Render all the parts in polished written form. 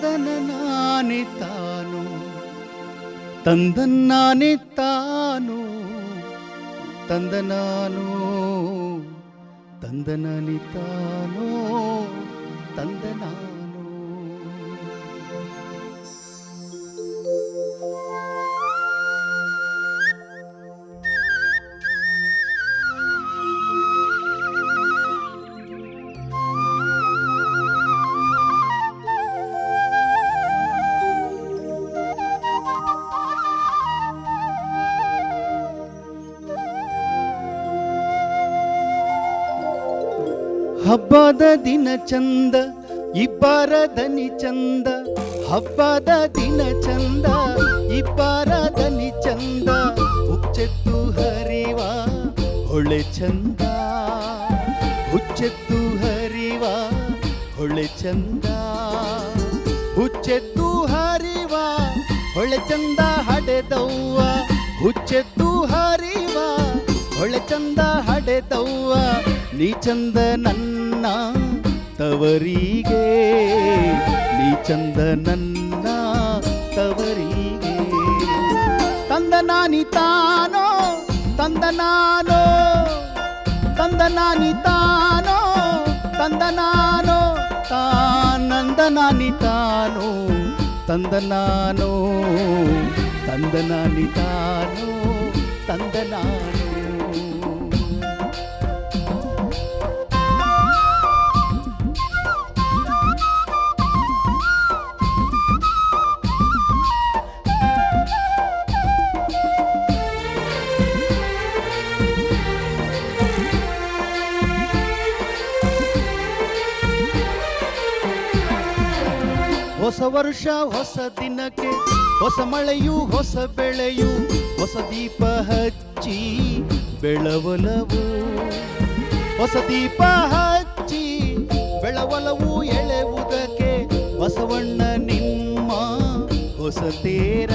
ತಂದನಾನೆ ತಾನು ತಂದನಾನೆ ತಾನು ತಂದನಾನು ತಂದನಾನೆ ತಾನು ತಂದನಾನು. ಹಬ್ಬದ ದಿನ ಚಂದ ಇಬ್ಬರ ದನಿ ಚಂದ, ಹಬ್ಬದ ದಿನ ಚಂದ ಇಬ್ಬರ ದನಿ ಚಂದ, ಹುಚ್ಚೆತ್ತು ಹರಿವ ಹೊಳೆ ಚಂದ, ಹುಚ್ಚೆತ್ತು ಹರಿವ ಹೊಳೆ ಚಂದ, ಹುಚ್ಚೆತ್ತು ಹರಿವ ಹೊಳೆ ಚಂದ ಹಡೆದವ್ವ, ಹುಚ್ಚೆತ್ತು ಹರಿವ ಹೊಳೆ ಚಂದ ಹಡೆದವ್ವ, ನೀ ಚಂದ ನನ್ನ ತವರಿಗೆ, ನೀ ಚಂದ ನನ್ನ ತವರಿಗೆ. ತಂದನಾನಿ ತಾನೋ ತಂದನಾನೋ ತಂದನಾನಿ ತಾನೋ ತಂದನಾನೋ ತಾನಂದನಾನಿ ತಾನೋ ತಂದನಾನೋ ತಂದನಾನಿ ತಾನೋ ತಂದನಾನೋ. ಹೊಸ ವರ್ಷ ಹೊಸ ದಿನಕ್ಕೆ ಹೊಸ ಮಳೆಯು ಹೊಸ ಬೆಳೆಯು, ಹೊಸ ದೀಪ ಹಚ್ಚಿ ಬೆಳವಲವು, ಹೊಸ ದೀಪ ಹಚ್ಚಿ ಬೆಳವಲವು ಎಳೆವುದಕ್ಕೆ ಬಸವಣ್ಣ ನಿಮ್ಮ ಹೊಸ ತೇರ,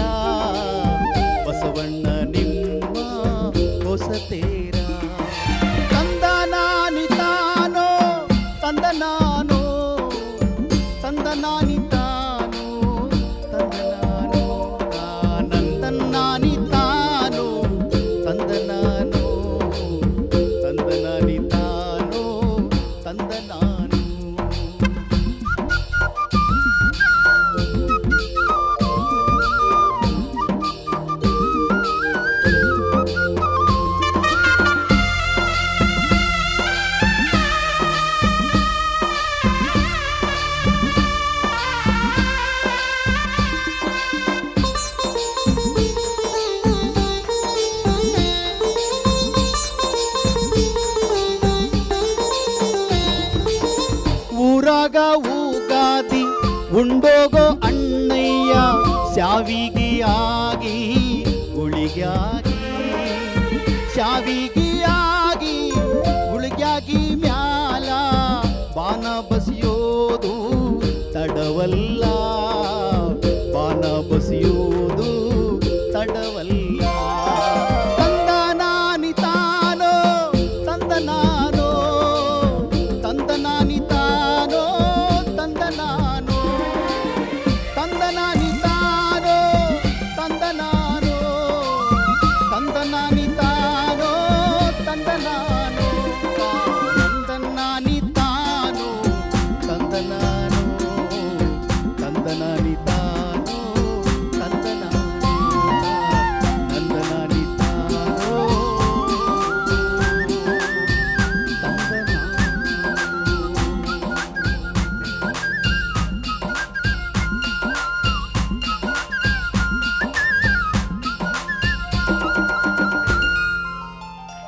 ಬಸವಣ್ಣ ನಿಮ್ಮ ಹೊಸ ತೇರ. ತಂದನಾನಿ ತಾನೋ ತಂದನಾನೋ ತಂದನಾನಿ ತಾನೋ ತಂದನಾನೋ ತಾನಂದನಾನಿ ತಾನೋ ತಂದನಾನೋ ತಂದನಾನಿ ತಾನೋ ತಂದನಾನೋ. ಊರಾಗ ಊಗಾದಿ ಉಂಡೋಗೋ ಅಣ್ಣಯ್ಯ, ಸ್ಯಾವಿಗಿಯಾಗಿ ಉಳಿಗ್ಯಾಗಿ ಸ್ಯಾವಿಗಿ